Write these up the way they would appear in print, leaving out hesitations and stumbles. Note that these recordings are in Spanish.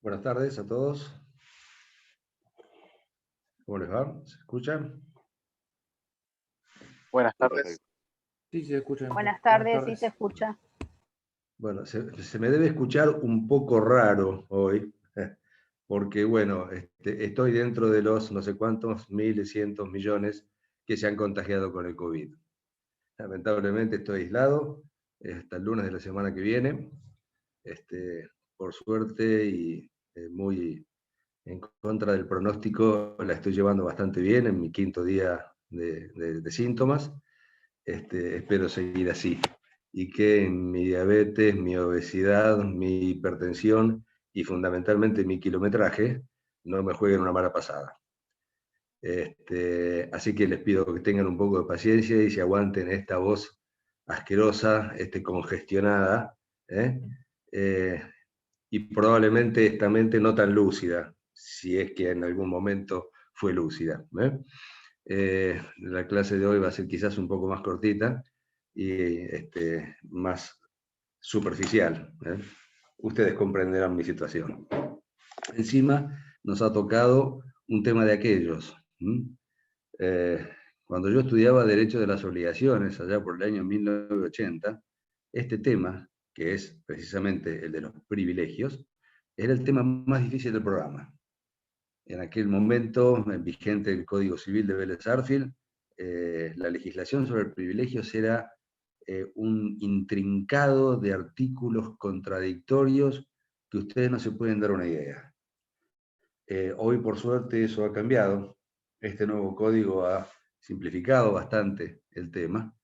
Buenas tardes a todos. ¿Cómo les va? ¿Se escuchan? Buenas tardes. Sí, se escuchan. Buenas tardes, sí se escucha. Bueno, se me debe escuchar un poco raro hoy, porque bueno, estoy dentro de los no sé cuántos miles, cientos, millones que se han contagiado con el COVID. Lamentablemente estoy aislado hasta el lunes de la semana que viene. Por suerte y muy en contra del pronóstico, la estoy llevando bastante bien en mi quinto día de síntomas. Espero seguir así y que mi diabetes, mi obesidad, mi hipertensión y fundamentalmente mi kilometraje no me jueguen una mala pasada. Así que les pido que tengan un poco de paciencia y se aguanten esta voz asquerosa, congestionada, y probablemente esta mente no tan lúcida, si es que en algún momento fue lúcida. La clase de hoy va a ser quizás un poco más cortita y más superficial. Ustedes comprenderán mi situación. Encima nos ha tocado un tema de aquellos. Cuando yo estudiaba Derecho de las Obligaciones, allá por el año 1980, este tema, que es precisamente el de los privilegios, era el tema más difícil del programa. En aquel momento, vigente el Código Civil de Vélez Sarsfield, la legislación sobre privilegios era un intrincado de artículos contradictorios que ustedes no se pueden dar una idea. Hoy, por suerte, eso ha cambiado. Este nuevo código ha simplificado bastante el tema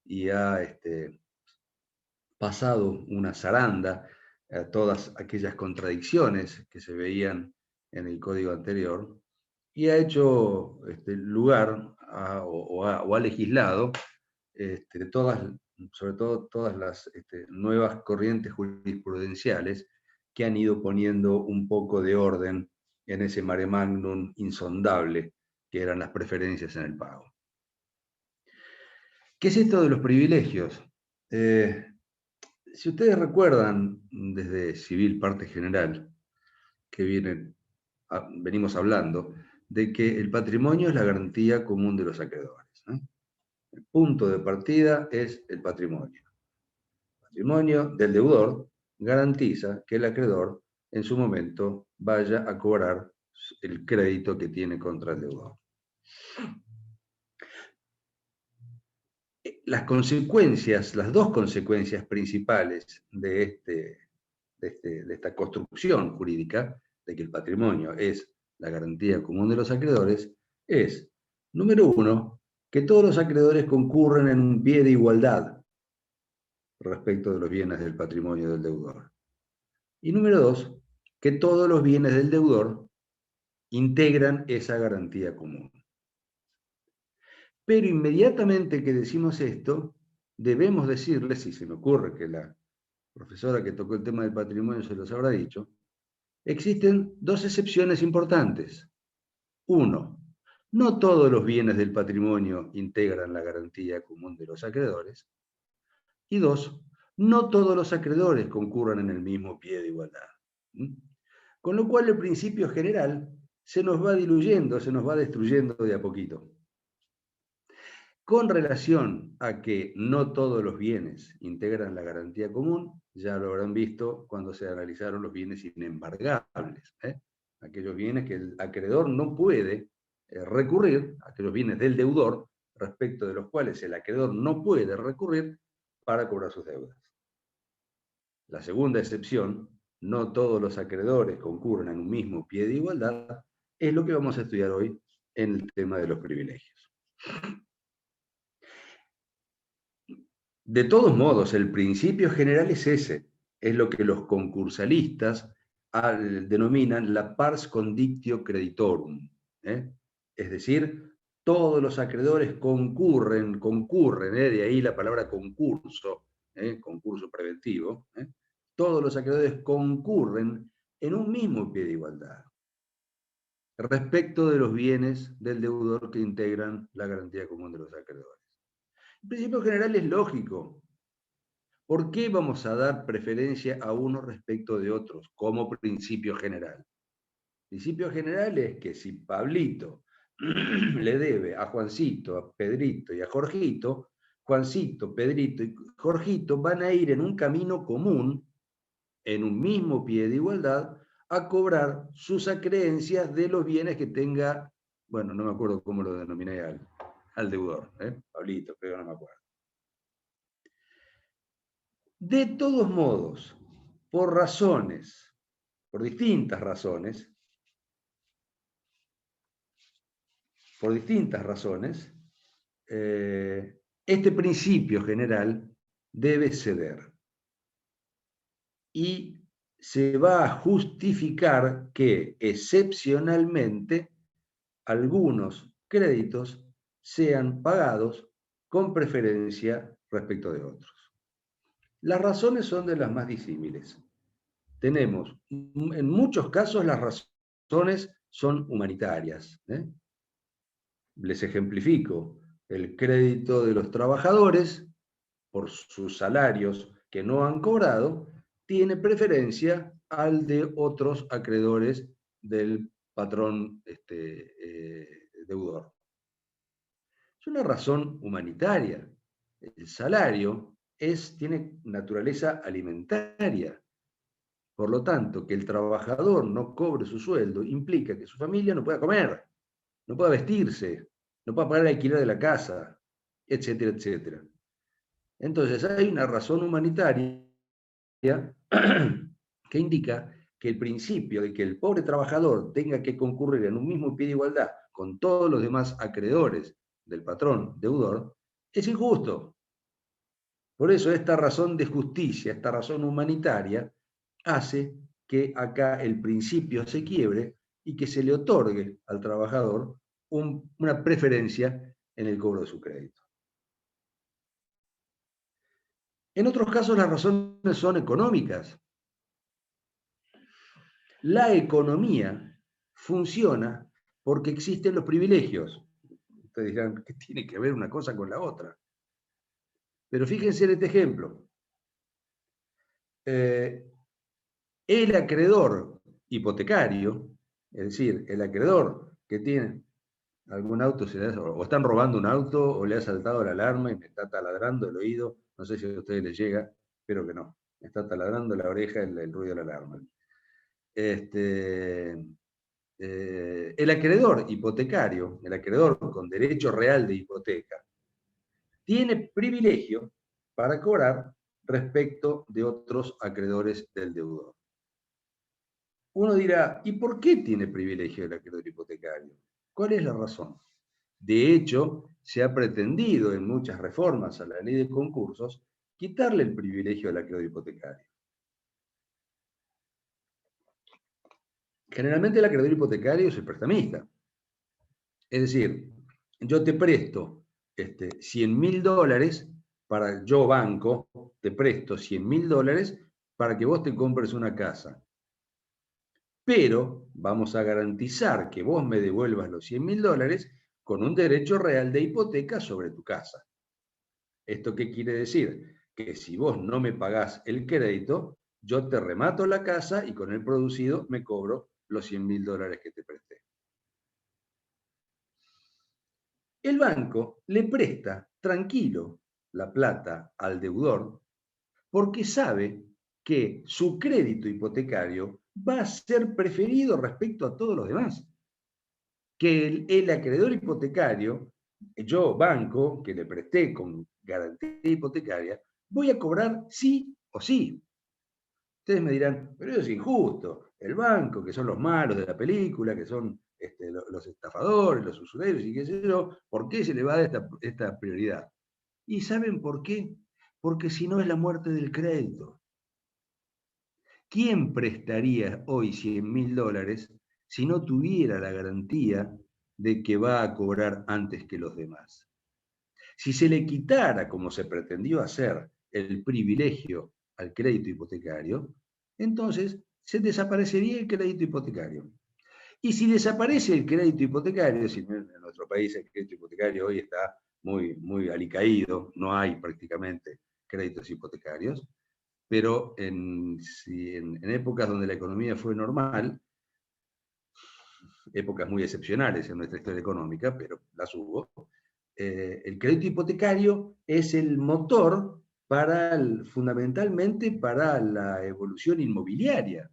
y ha pasado una zaranda a todas aquellas contradicciones que se veían en el código anterior y ha hecho lugar o ha legislado sobre todo todas las nuevas corrientes jurisprudenciales que han ido poniendo un poco de orden en ese mare magnum insondable que eran las preferencias en el pago. ¿Qué es esto de los privilegios? Si ustedes recuerdan desde Civil Parte General, que venimos hablando, de que el patrimonio es la garantía común de los acreedores. El punto de partida es el patrimonio. El patrimonio del deudor garantiza que el acreedor en su momento vaya a cobrar el crédito que tiene contra el deudor. Las consecuencias, las dos consecuencias principales de esta construcción jurídica, de que el patrimonio es la garantía común de los acreedores, es, número uno, que todos los acreedores concurren en un pie de igualdad respecto de los bienes del patrimonio del deudor. Y número dos, que todos los bienes del deudor integran esa garantía común. Pero inmediatamente que decimos esto, debemos decirles, si se me ocurre que la profesora que tocó el tema del patrimonio se los habrá dicho, existen dos excepciones importantes. Uno, no todos los bienes del patrimonio integran la garantía común de los acreedores. Y dos, no todos los acreedores concurran en el mismo pie de igualdad. Con lo cual el principio general se nos va diluyendo, se nos va destruyendo de a poquito. Con relación a que no todos los bienes integran la garantía común, ya lo habrán visto cuando se analizaron los bienes inembargables. Aquellos bienes que el acreedor no puede recurrir, aquellos bienes del deudor, respecto de los cuales el acreedor no puede recurrir para cobrar sus deudas. La segunda excepción, no todos los acreedores concurren en un mismo pie de igualdad, es lo que vamos a estudiar hoy en el tema de los privilegios. De todos modos, el principio general es ese, es lo que los concursalistas denominan la pars conditio creditorum. Es decir, todos los acreedores concurren, de ahí la palabra concurso, concurso preventivo, todos los acreedores concurren en un mismo pie de igualdad respecto de los bienes del deudor que integran la garantía común de los acreedores. El principio general es lógico, ¿Por qué vamos a dar preferencia a uno respecto de otros como principio general? El principio general es que si Pablito le debe a Juancito, a Pedrito y a Jorgito, Juancito, Pedrito y Jorgito van a ir en un camino común, en un mismo pie de igualdad, a cobrar sus acreencias de los bienes que tenga, bueno, no me acuerdo cómo lo denominé al deudor, Pablito, pero no me acuerdo. De todos modos, por distintas razones, este principio general debe ceder. Y se va a justificar que excepcionalmente algunos créditos sean pagados con preferencia respecto de otros. Las razones son de las más disímiles. Tenemos, en muchos casos, las razones son humanitarias. Les ejemplifico: el crédito de los trabajadores por sus salarios que no han cobrado tiene preferencia al de otros acreedores del patrón deudor. Es una razón humanitaria. El salario tiene naturaleza alimentaria. Por lo tanto, que el trabajador no cobre su sueldo implica que su familia no pueda comer, no pueda vestirse, no pueda pagar el alquiler de la casa, etcétera, etcétera. Entonces hay una razón humanitaria que indica que el principio de que el pobre trabajador tenga que concurrir en un mismo pie de igualdad con todos los demás acreedores del patrón deudor es injusto. Por eso esta razón de justicia, esta razón humanitaria, hace que acá el principio se quiebre y que se le otorgue al trabajador una preferencia en el cobro de su crédito. En otros casos las razones son económicas. La economía funciona porque existen los privilegios. Ustedes dirán, ¿qué tiene que ver una cosa con la otra? Pero fíjense en este ejemplo. El acreedor hipotecario, es decir, el acreedor que tiene algún auto, o están robando un auto, o le ha saltado la alarma y me está taladrando el oído, no sé si a ustedes les llega, espero que no, me está taladrando la oreja el ruido de la alarma. El acreedor hipotecario, el acreedor con derecho real de hipoteca, tiene privilegio para cobrar respecto de otros acreedores del deudor. Uno dirá, ¿y por qué tiene privilegio el acreedor hipotecario? ¿Cuál es la razón? De hecho, se ha pretendido en muchas reformas a la ley de concursos quitarle el privilegio al acreedor hipotecario. Generalmente el acreedor hipotecario es el prestamista. Es decir, yo te presto $100.000 yo banco, te presto $100.000 para que vos te compres una casa. Pero vamos a garantizar que vos me devuelvas los $100.000 con un derecho real de hipoteca sobre tu casa. ¿Esto qué quiere decir? Que si vos no me pagás el crédito, yo te remato la casa y con el producido me cobro los $100.000 que te presté. El banco le presta tranquilo la plata al deudor porque sabe que su crédito hipotecario va a ser preferido respecto a todos los demás. Que el acreedor hipotecario, yo banco, que le presté con garantía hipotecaria, voy a cobrar sí o sí. Ustedes me dirán, pero eso es injusto. El banco, que son los malos de la película, que son los estafadores, los usureros y qué sé yo, ¿por qué se le va a dar esta prioridad? ¿Y saben por qué? Porque si no es la muerte del crédito. ¿Quién prestaría hoy $100.000 si no tuviera la garantía de que va a cobrar antes que los demás? Si se le quitara, como se pretendió hacer, el privilegio al crédito hipotecario, entonces se desaparecería el crédito hipotecario. Y si desaparece el crédito hipotecario, si en nuestro país el crédito hipotecario hoy está muy, muy alicaído, no hay prácticamente créditos hipotecarios, pero en épocas donde la economía fue normal, épocas muy excepcionales en nuestra historia económica, pero las hubo, el crédito hipotecario es el motor fundamentalmente para la evolución inmobiliaria,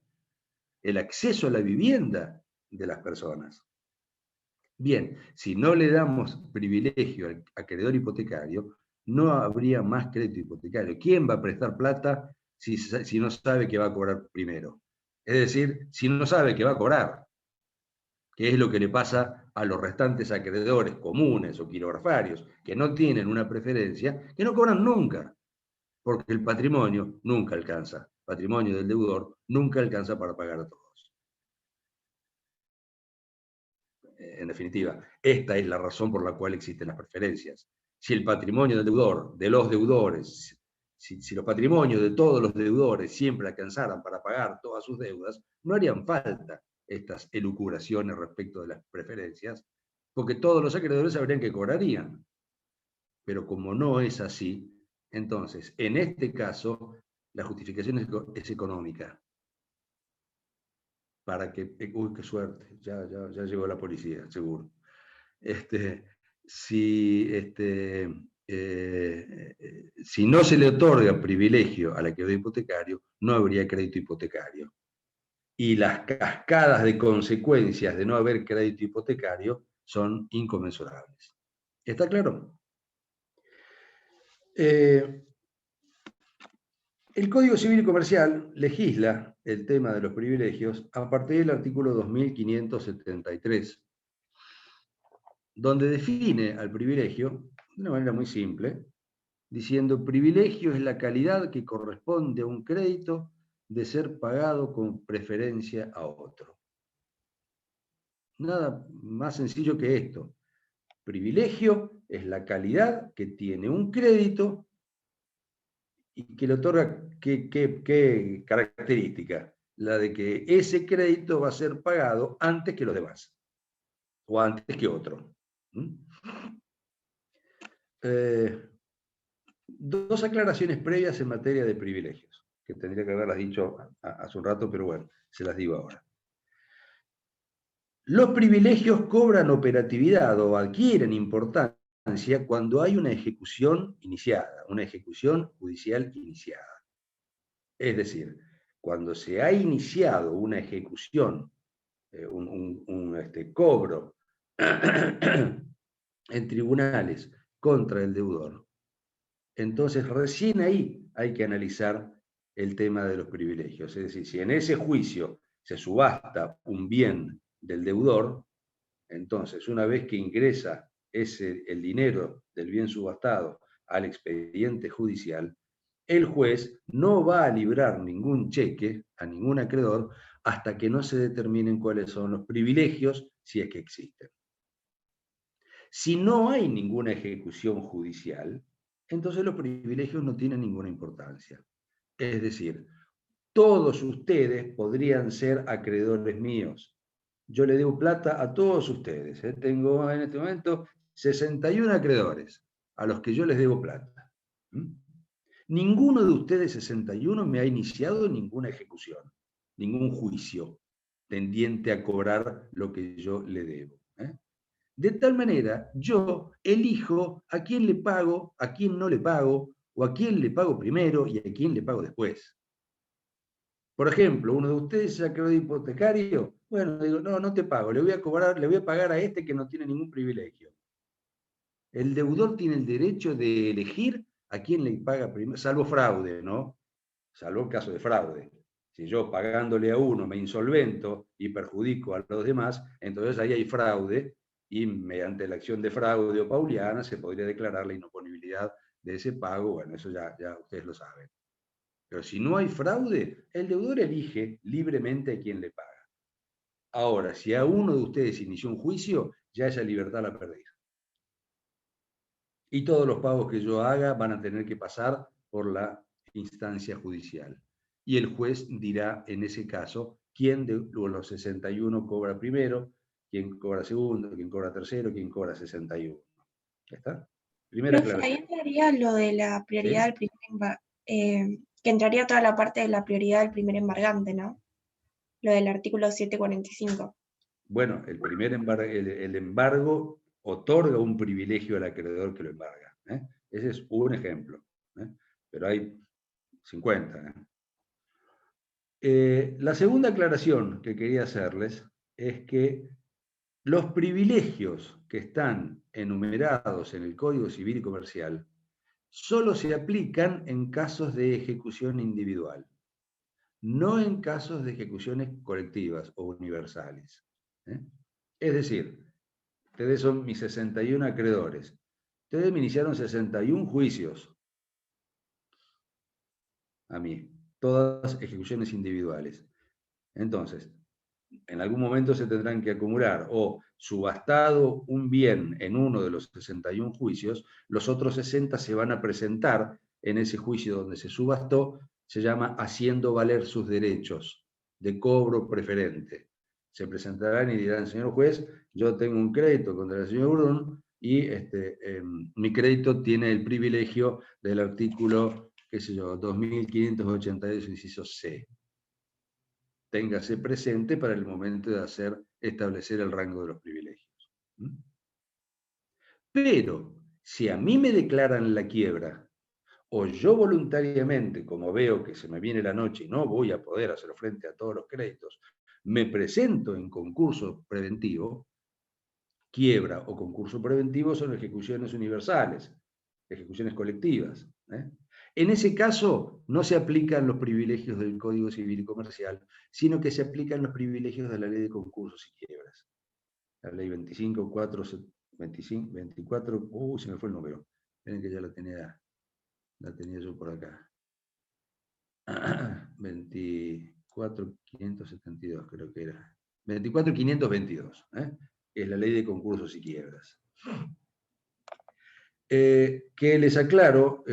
el acceso a la vivienda de las personas. Bien, si no le damos privilegio al acreedor hipotecario, no habría más crédito hipotecario. ¿Quién va a prestar plata si no sabe que va a cobrar primero? Es decir, si no sabe que va a cobrar, que es lo que le pasa a los restantes acreedores comunes o quirografarios, que no tienen una preferencia, que no cobran nunca, porque el patrimonio nunca alcanza. El patrimonio del deudor nunca alcanza para pagar a todos. En definitiva, esta es la razón por la cual existen las preferencias. Si el patrimonio del deudor, de los deudores, si los patrimonios de todos los deudores siempre alcanzaran para pagar todas sus deudas, no harían falta estas elucubraciones respecto de las preferencias, porque todos los acreedores sabrían que cobrarían. Pero como no es así, entonces, en este caso, la justificación es económica. Para que, uy, qué suerte, ya llegó la policía, seguro. Si no se le otorga privilegio al acreedor hipotecario, no habría crédito hipotecario. Y las cascadas de consecuencias de no haber crédito hipotecario son inconmensurables. ¿Está claro? El Código Civil y Comercial legisla el tema de los privilegios a partir del artículo 2573, donde define al privilegio de una manera muy simple, diciendo: privilegio es la calidad que corresponde a un crédito de ser pagado con preferencia a otro. Nada más sencillo que esto. Privilegio es la calidad que tiene un crédito y que le otorga qué característica, la de que ese crédito va a ser pagado antes que los demás, o antes que otro. Dos aclaraciones previas en materia de privilegios, que tendría que haberlas dicho hace un rato, pero bueno, se las digo ahora. Los privilegios cobran operatividad o adquieren importancia cuando hay una ejecución iniciada, una ejecución judicial iniciada. Es decir, cuando se ha iniciado una ejecución, un cobro en tribunales contra el deudor, entonces recién ahí hay que analizar el tema de los privilegios. Es decir, si en ese juicio se subasta un bien del deudor, entonces una vez que ingresa el dinero del bien subastado al expediente judicial, el juez no va a librar ningún cheque a ningún acreedor hasta que no se determinen cuáles son los privilegios, si es que existen. Si no hay ninguna ejecución judicial, entonces los privilegios no tienen ninguna importancia. Es decir, todos ustedes podrían ser acreedores míos. Yo le debo plata a todos ustedes. Tengo en este momento 61 acreedores a los que yo les debo plata. Ninguno de ustedes 61 me ha iniciado ninguna ejecución, ningún juicio tendiente a cobrar lo que yo le debo. De tal manera, yo elijo a quién le pago, a quién no le pago, o a quién le pago primero y a quién le pago después. Por ejemplo, uno de ustedes es acreedor hipotecario, bueno, digo, no te pago, le voy a pagar a este que no tiene ningún privilegio. El deudor tiene el derecho de elegir a quién le paga primero, salvo fraude, ¿no? Salvo el caso de fraude. Si yo pagándole a uno me insolvento y perjudico a los demás, entonces ahí hay fraude y mediante la acción de fraude o pauliana se podría declarar la inoponibilidad de ese pago. Bueno, eso ya ustedes lo saben. Pero si no hay fraude, el deudor elige libremente a quién le paga. Ahora, si a uno de ustedes inició un juicio, ya esa libertad la perdí. Y todos los pagos que yo haga van a tener que pasar por la instancia judicial. Y el juez dirá en ese caso quién de los 61 cobra primero, quién cobra segundo, quién cobra tercero, quién cobra 61. ¿Ya está? Primera Profe, ahí aclaración. entraría lo de la prioridad ¿Sí? del que entraría toda la parte de la prioridad del primer embargante, ¿no? Lo del artículo 745. Bueno, el embargo otorga un privilegio al acreedor que lo embarga. Ese es un ejemplo. Pero hay 50. La segunda aclaración que quería hacerles es que los privilegios que están enumerados en el Código Civil y Comercial solo se aplican en casos de ejecución individual, no en casos de ejecuciones colectivas o universales. Es decir, ustedes son mis 61 acreedores. Ustedes me iniciaron 61 juicios a mí, todas ejecuciones individuales. Entonces, en algún momento se tendrán que acumular o subastado un bien en uno de los 61 juicios, los otros 60 se van a presentar en ese juicio donde se subastó, se llama haciendo valer sus derechos de cobro preferente. Se presentarán y dirán, señor juez, yo tengo un crédito contra el señor Brun y mi crédito tiene el privilegio del artículo, qué sé yo, 2582, inciso C. Téngase presente para el momento de establecer el rango de los privilegios. Pero, si a mí me declaran la quiebra, o yo voluntariamente, como veo que se me viene la noche y no voy a poder hacer frente a todos los créditos, me presento en concurso preventivo, quiebra o concurso preventivo son ejecuciones universales, ejecuciones colectivas. En ese caso, no se aplican los privilegios del Código Civil y Comercial, sino que se aplican los privilegios de la Ley de Concursos y Quiebras. La Ley 24, se me fue el número. Miren que ya la tenía yo por acá. 24.572, creo que era. 24.522, que es la Ley de Concursos y Quiebras. Que les aclaro,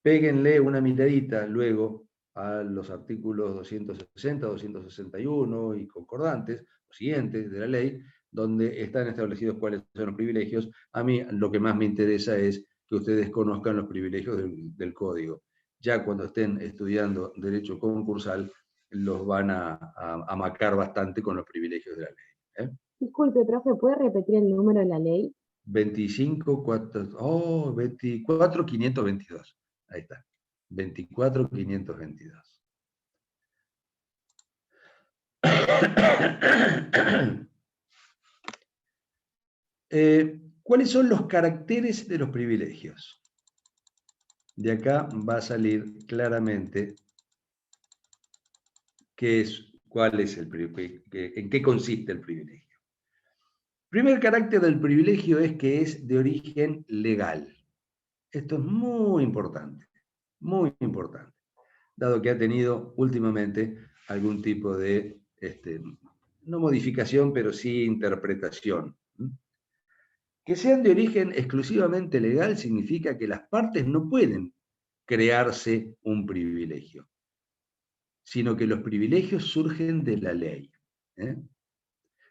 péguenle una miradita luego a los artículos 260, 261 y concordantes, los siguientes de la ley, donde están establecidos cuáles son los privilegios. A mí lo que más me interesa es que ustedes conozcan los privilegios del código. Ya cuando estén estudiando derecho concursal, los van a macar bastante con los privilegios de la ley. Disculpe, profe, ¿puede repetir el número de la ley? 24.522. Ahí está. 24.522. ¿Cuáles son los caracteres de los privilegios? De acá va a salir claramente cuál es en qué consiste el privilegio. Primer carácter del privilegio es que es de origen legal. Esto es muy importante, dado que ha tenido últimamente algún tipo de, no modificación, pero sí interpretación. Que sean de origen exclusivamente legal significa que las partes no pueden crearse un privilegio, sino que los privilegios surgen de la ley.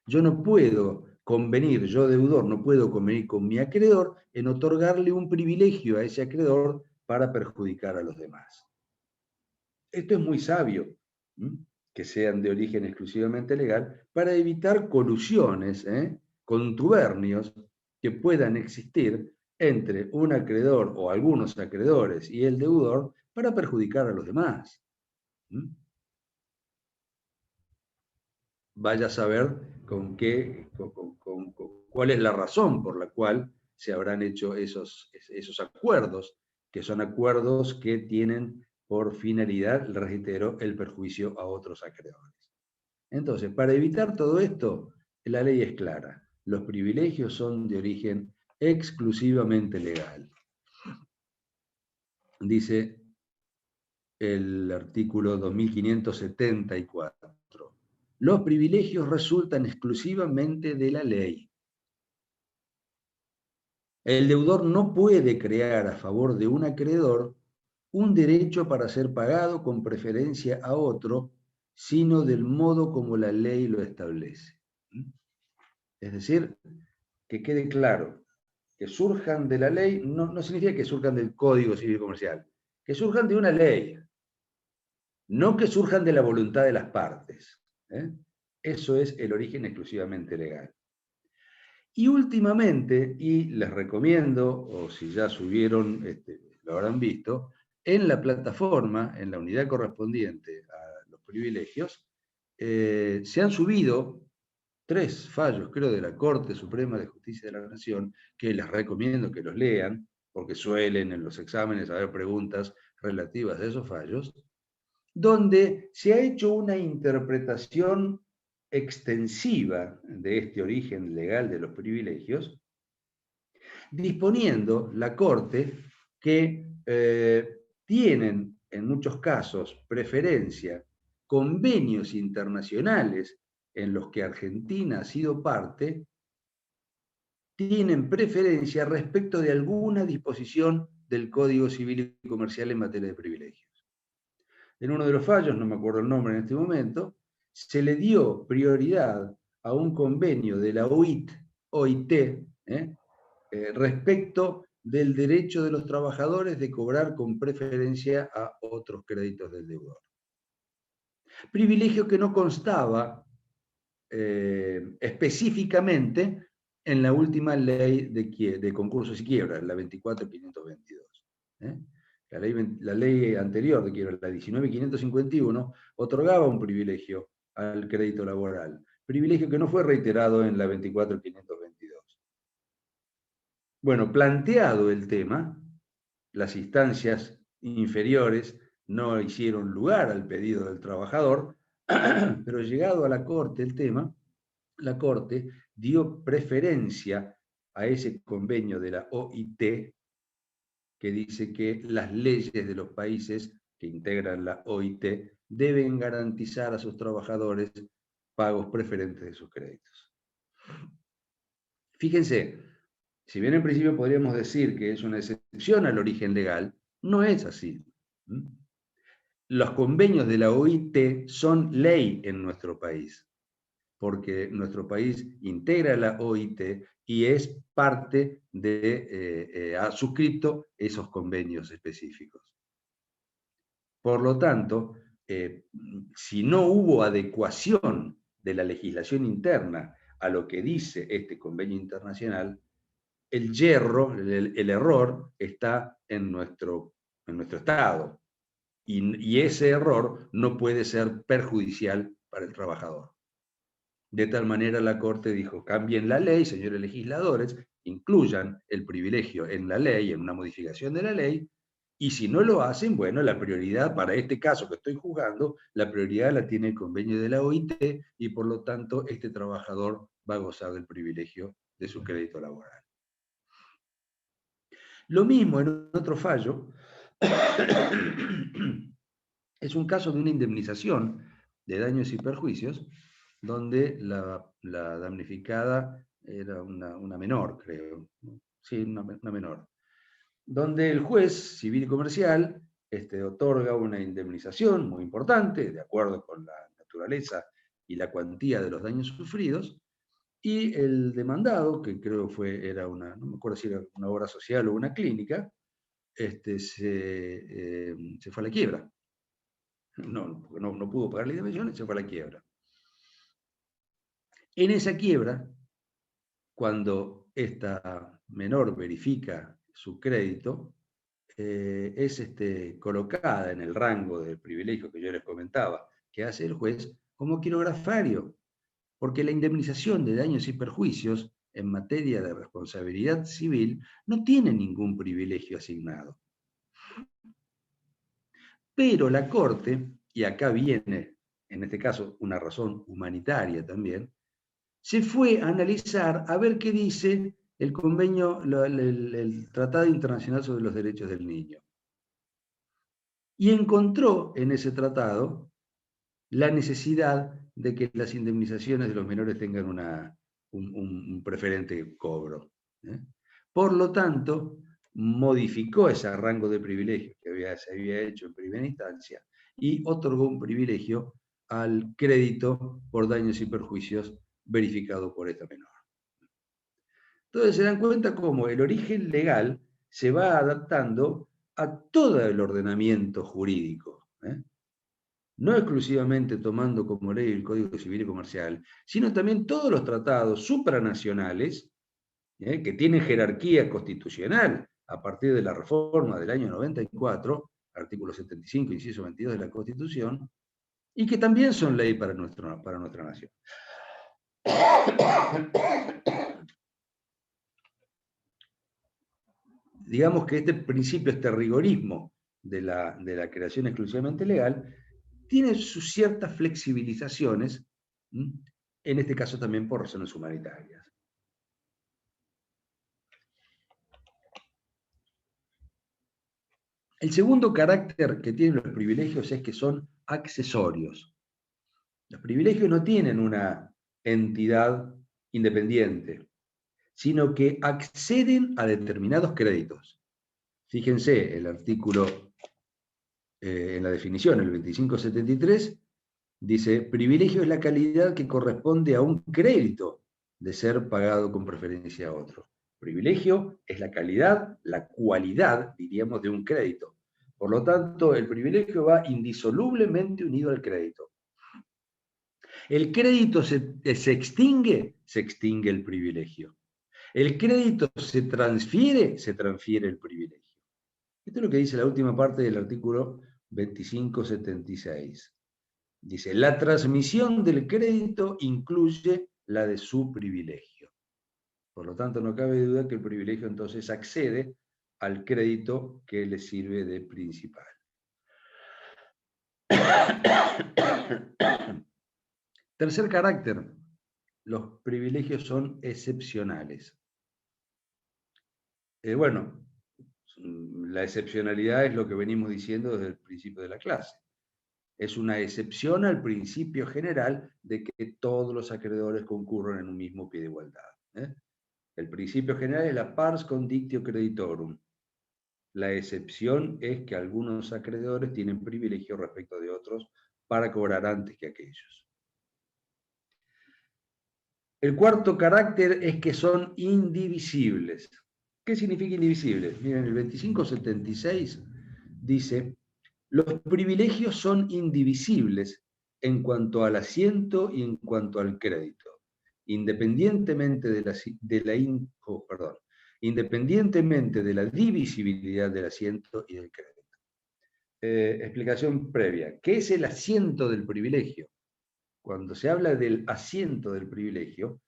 Yo no puedo convenir, yo deudor, no puedo convenir con mi acreedor en otorgarle un privilegio a ese acreedor para perjudicar a los demás. Esto es muy sabio, que sean de origen exclusivamente legal, para evitar colusiones, contubernios que puedan existir entre un acreedor o algunos acreedores y el deudor para perjudicar a los demás. Vaya a saber cuál es la razón por la cual se habrán hecho esos acuerdos, que son acuerdos que tienen por finalidad, reitero, el perjuicio a otros acreedores. Entonces, para evitar todo esto, la ley es clara. Los privilegios son de origen exclusivamente legal. Dice el artículo 2574. Los privilegios resultan exclusivamente de la ley. El deudor no puede crear a favor de un acreedor un derecho para ser pagado con preferencia a otro, sino del modo como la ley lo establece. Es decir, que quede claro, que surjan de la ley no significa que surjan del Código Civil Comercial, que surjan de una ley, no que surjan de la voluntad de las partes. Eso es el origen exclusivamente legal. Y últimamente, y les recomiendo, o si ya subieron, lo habrán visto, en la plataforma, en la unidad correspondiente a los privilegios, se han subido 3 fallos, creo, de la Corte Suprema de Justicia de la Nación, que les recomiendo que los lean, porque suelen en los exámenes haber preguntas relativas a esos fallos, donde se ha hecho una interpretación extensiva de este origen legal de los privilegios, disponiendo la Corte que tienen en muchos casos preferencia convenios internacionales en los que Argentina ha sido parte, tienen preferencia respecto de alguna disposición del Código Civil y Comercial en materia de privilegios. En uno de los fallos, no me acuerdo el nombre en este momento, se le dio prioridad a un convenio de la OIT respecto del derecho de los trabajadores de cobrar con preferencia a otros créditos del deudor. Privilegio que no constaba específicamente en la última ley de concursos y quiebras, la 24.522. La ley anterior de quiebra, la 19.551, otorgaba un privilegio al crédito laboral, privilegio que no fue reiterado en la 24.522. Bueno, planteado el tema, las instancias inferiores no hicieron lugar al pedido del trabajador, pero llegado a la Corte el tema, la Corte dio preferencia a ese convenio de la OIT que dice que las leyes de los países que integran la OIT deben garantizar a sus trabajadores pagos preferentes de sus créditos. Fíjense, si bien en principio podríamos decir que es una excepción al origen legal, no es así. Los convenios de la OIT son ley en nuestro país, porque nuestro país integra la OIT y es parte de, ha suscrito esos convenios específicos. Por lo tanto, si no hubo adecuación de la legislación interna a lo que dice este convenio internacional, el yerro, el error está en nuestro Estado. Y ese error no puede ser perjudicial para el trabajador. De tal manera la Corte dijo, cambien la ley, señores legisladores, incluyan el privilegio en la ley, en una modificación de la ley, y si no lo hacen, bueno, la prioridad para este caso que estoy juzgando, la prioridad la tiene el convenio de la OIT y por lo tanto este trabajador va a gozar del privilegio de su crédito laboral. Lo mismo en otro fallo, es un caso de una indemnización de daños y perjuicios, donde la damnificada era una menor, creo. Sí, una menor. Donde el juez civil y comercial otorga una indemnización muy importante, de acuerdo con la naturaleza y la cuantía de los daños sufridos, y el demandado, que creo no me acuerdo si era una obra social o una clínica, se fue a la quiebra. No pudo pagar la indemnización y se fue a la quiebra. En esa quiebra, cuando esta menor verifica su crédito, es colocada en el rango del privilegio que yo les comentaba, que hace el juez como quirografario, porque la indemnización de daños y perjuicios en materia de responsabilidad civil no tiene ningún privilegio asignado. Pero la Corte, y acá viene, en este caso, una razón humanitaria también, se fue a analizar a ver qué dice el convenio, el Tratado Internacional sobre los Derechos del Niño. Y encontró en ese tratado la necesidad de que las indemnizaciones de los menores tengan un preferente cobro. Por lo tanto, modificó ese rango de privilegio que se había hecho en primera instancia y otorgó un privilegio al crédito por daños y perjuicios verificado por esta menor. Entonces se dan cuenta cómo el origen legal se va adaptando a todo el ordenamiento jurídico, no exclusivamente tomando como ley el Código Civil y Comercial, sino también todos los tratados supranacionales que tienen jerarquía constitucional a partir de la reforma del año 94, artículo 75, inciso 22 de la Constitución, y que también son ley para nuestra nación. Digamos que este principio, este rigorismo de la creación exclusivamente legal, tiene sus ciertas flexibilizaciones, en este caso también por razones humanitarias. El segundo carácter que tienen los privilegios es que son accesorios. Los privilegios no tienen una entidad independiente, sino que acceden a determinados créditos. Fíjense, el artículo, en la definición, el 2573, dice, privilegio es la calidad que corresponde a un crédito de ser pagado con preferencia a otro. Privilegio es la calidad, la cualidad, diríamos, de un crédito. Por lo tanto, el privilegio va indisolublemente unido al crédito. El crédito se extingue el privilegio. El crédito se transfiere el privilegio. Esto es lo que dice la última parte del artículo 2576. Dice, la transmisión del crédito incluye la de su privilegio. Por lo tanto, no cabe duda que el privilegio entonces accede al crédito que le sirve de principal. Tercer carácter, los privilegios son excepcionales. Bueno, la excepcionalidad es lo que venimos diciendo desde el principio de la clase. Es una excepción al principio general de que todos los acreedores concurren en un mismo pie de igualdad. El principio general es la pars conditio creditorum. La excepción es que algunos acreedores tienen privilegio respecto de otros para cobrar antes que aquellos. El cuarto carácter es que son indivisibles. ¿Qué significa indivisible? Miren, el 2576 dice, los privilegios son indivisibles en cuanto al asiento y en cuanto al crédito, independientemente independientemente de la divisibilidad del asiento y del crédito. Explicación previa. ¿Qué es el asiento del privilegio? Cuando se habla del asiento del privilegio,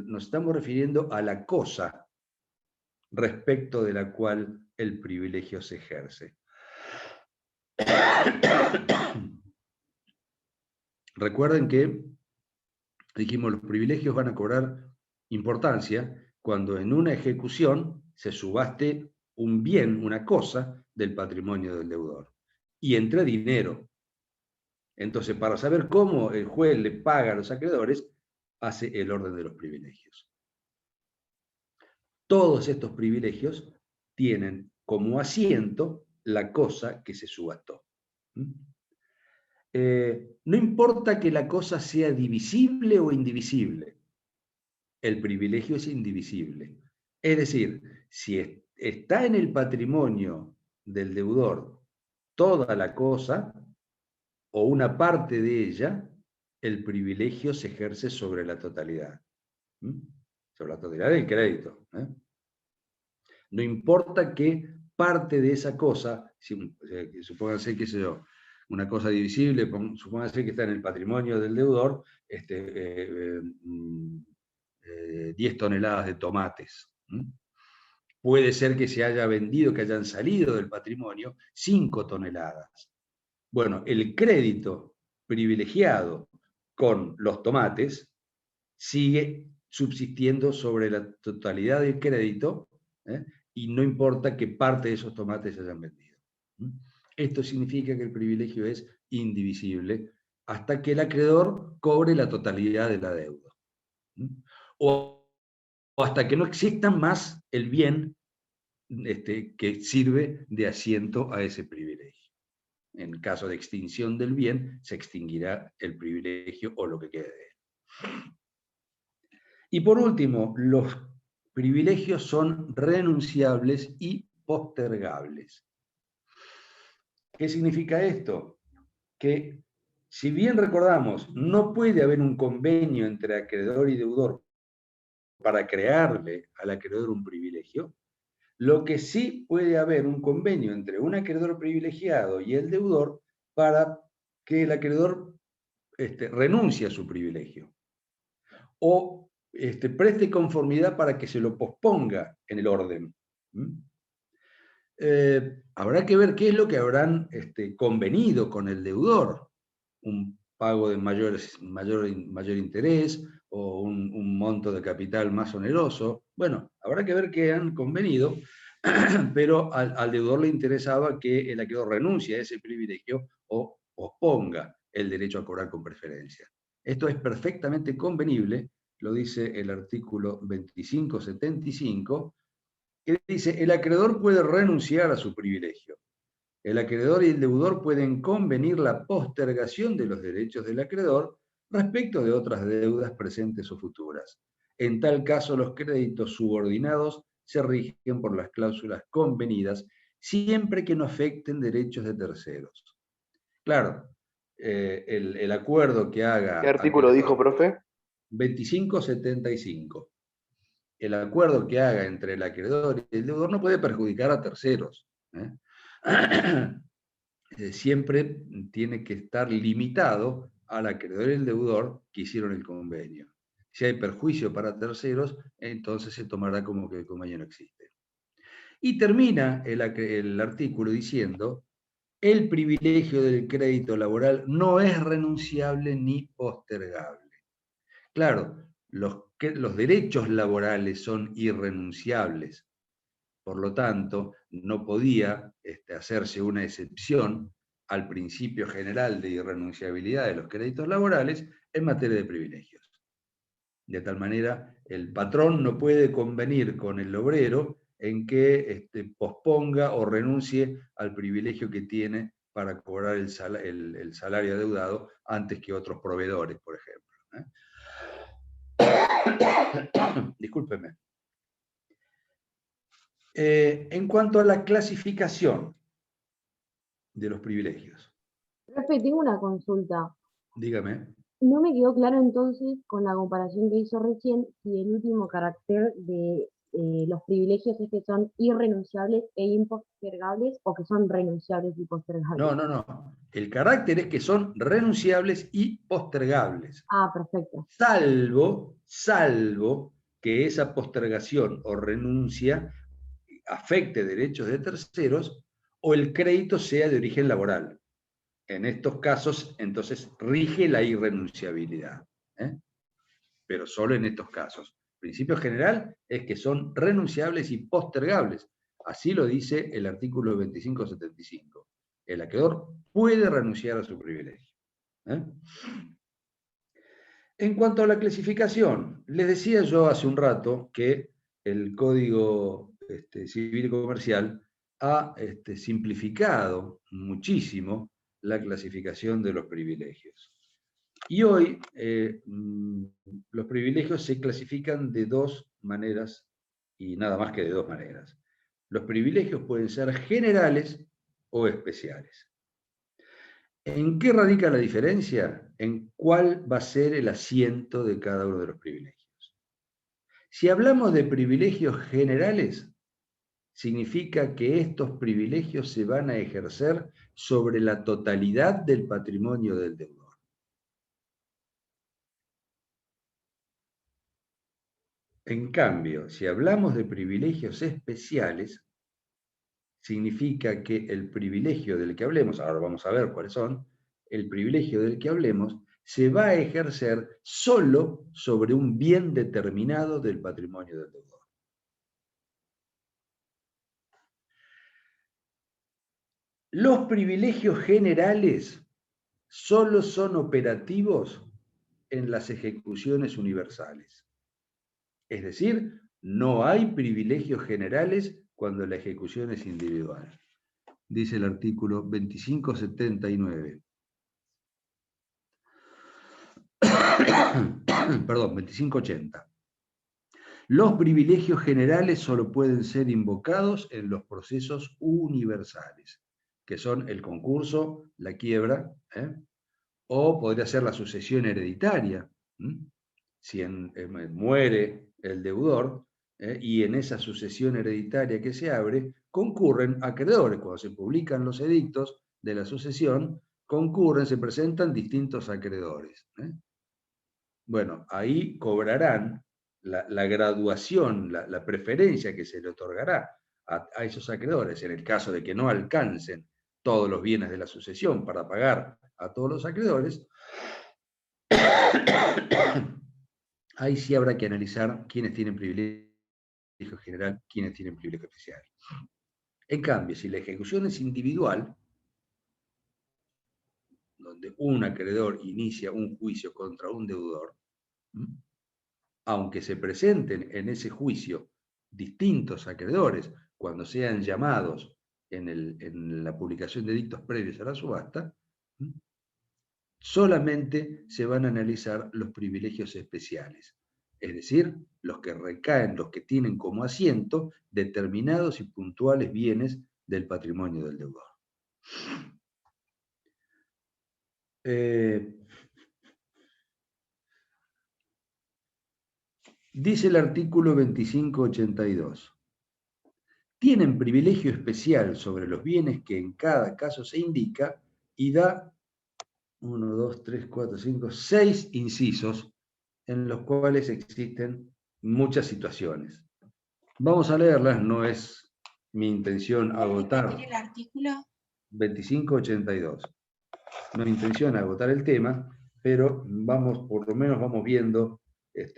nos estamos refiriendo a la cosa respecto de la cual el privilegio se ejerce. Recuerden que dijimos los privilegios van a cobrar importancia cuando en una ejecución se subaste un bien, una cosa del patrimonio del deudor y entre dinero. Entonces, para saber cómo el juez le paga a los acreedores, hace el orden de los privilegios. Todos estos privilegios tienen como asiento la cosa que se subastó. No importa que la cosa sea divisible o indivisible, el privilegio es indivisible. Es decir, si está en el patrimonio del deudor toda la cosa o una parte de ella, el privilegio se ejerce sobre la totalidad. Sobre la totalidad del crédito. No importa que parte de esa cosa, supónganse, qué sé yo, una cosa divisible, supónganse que está en el patrimonio del deudor, 10 toneladas de tomates. Puede ser que se haya vendido, que hayan salido del patrimonio 5 toneladas. Bueno, el crédito privilegiado con los tomates sigue subsistiendo sobre la totalidad del crédito, y no importa que parte de esos tomates se hayan vendido. Esto significa que el privilegio es indivisible hasta que el acreedor cobre la totalidad de la deuda. O hasta que no exista más el bien que sirve de asiento a ese privilegio. En caso de extinción del bien, se extinguirá el privilegio o lo que quede de él. Y por último, los privilegios son renunciables y postergables. ¿Qué significa esto? Que, si bien recordamos, no puede haber un convenio entre acreedor y deudor para crearle al acreedor un privilegio, lo que sí puede haber un convenio entre un acreedor privilegiado y el deudor para que el acreedor renuncie a su privilegio o preste conformidad para que se lo posponga en el orden. Habrá que ver qué es lo que habrán convenido con el deudor, un pago de mayor interés o un monto de capital más oneroso. Bueno, habrá que ver qué han convenido, pero al deudor le interesaba que el acreedor renuncie a ese privilegio o posponga el derecho a cobrar con preferencia. Esto es perfectamente convenible, lo dice el artículo 2575, que dice: el acreedor puede renunciar a su privilegio. El acreedor y el deudor pueden convenir la postergación de los derechos del acreedor respecto de otras deudas presentes o futuras. En tal caso, los créditos subordinados se rigen por las cláusulas convenidas, siempre que no afecten derechos de terceros. Claro, el acuerdo que haga... ¿Qué artículo dijo, profe? 2575. El acuerdo que haga entre el acreedor y el deudor no puede perjudicar a terceros. Siempre tiene que estar limitado al acreedor y el deudor que hicieron el convenio. Si hay perjuicio para terceros, entonces se tomará como que el convenio no existe. Y termina el artículo diciendo: el privilegio del crédito laboral no es renunciable ni postergable. Claro, los derechos laborales son irrenunciables. Por lo tanto, no podía hacerse una excepción al principio general de irrenunciabilidad de los créditos laborales en materia de privilegios. De tal manera, el patrón no puede convenir con el obrero en que posponga o renuncie al privilegio que tiene para cobrar el salario adeudado antes que otros proveedores, por ejemplo. Discúlpeme. En cuanto a la clasificación de los privilegios. Profe, tengo una consulta. Dígame. No me quedó claro entonces, con la comparación que hizo recién, si el último carácter de los privilegios es que son irrenunciables e impostergables o que son renunciables y postergables. No. El carácter es que son renunciables y postergables. Ah, perfecto. Salvo que esa postergación o renuncia afecte derechos de terceros o el crédito sea de origen laboral. En estos casos, entonces, rige la irrenunciabilidad. Pero solo en estos casos. El principio general es que son renunciables y postergables. Así lo dice el artículo 2575. El acreedor puede renunciar a su privilegio. En cuanto a la clasificación, les decía yo hace un rato que el Código Civil y Comercial ha simplificado muchísimo la clasificación de los privilegios. Y hoy los privilegios se clasifican de dos maneras, y nada más que de dos maneras. Los privilegios pueden ser generales o especiales. ¿En qué radica la diferencia? En cuál va a ser el asiento de cada uno de los privilegios. Si hablamos de privilegios generales, significa que estos privilegios se van a ejercer sobre la totalidad del patrimonio del deudor. En cambio, si hablamos de privilegios especiales, significa que el privilegio del que hablemos, ahora vamos a ver cuáles son, el privilegio del que hablemos se va a ejercer solo sobre un bien determinado del patrimonio del deudor. Los privilegios generales solo son operativos en las ejecuciones universales. Es decir, no hay privilegios generales cuando la ejecución es individual. Dice el artículo 2579. Perdón, 2580. Los privilegios generales solo pueden ser invocados en los procesos universales, que son el concurso, la quiebra, o podría ser la sucesión hereditaria. Si muere el deudor, y en esa sucesión hereditaria que se abre, concurren acreedores. Cuando se publican los edictos de la sucesión, concurren, se presentan distintos acreedores. Bueno, ahí cobrarán la graduación, la preferencia que se le otorgará a esos acreedores, en el caso de que no alcancen todos los bienes de la sucesión para pagar a todos los acreedores. Ahí sí habrá que analizar quiénes tienen privilegio general, quiénes tienen privilegio especial. En cambio, si la ejecución es individual, donde un acreedor inicia un juicio contra un deudor, aunque se presenten en ese juicio distintos acreedores cuando sean llamados en la publicación de edictos previos a la subasta, solamente se van a analizar los privilegios especiales, es decir, los que recaen, los que tienen como asiento determinados y puntuales bienes del patrimonio del deudor. Dice el artículo 2582. Tienen privilegio especial sobre los bienes que en cada caso se indica y da 1, 2, 3, 4, 5, 6 incisos en los cuales existen muchas situaciones. Vamos a leerlas, no es mi intención agotar. ¿El artículo? 2582. No es mi intención agotar el tema, pero por lo menos vamos viendo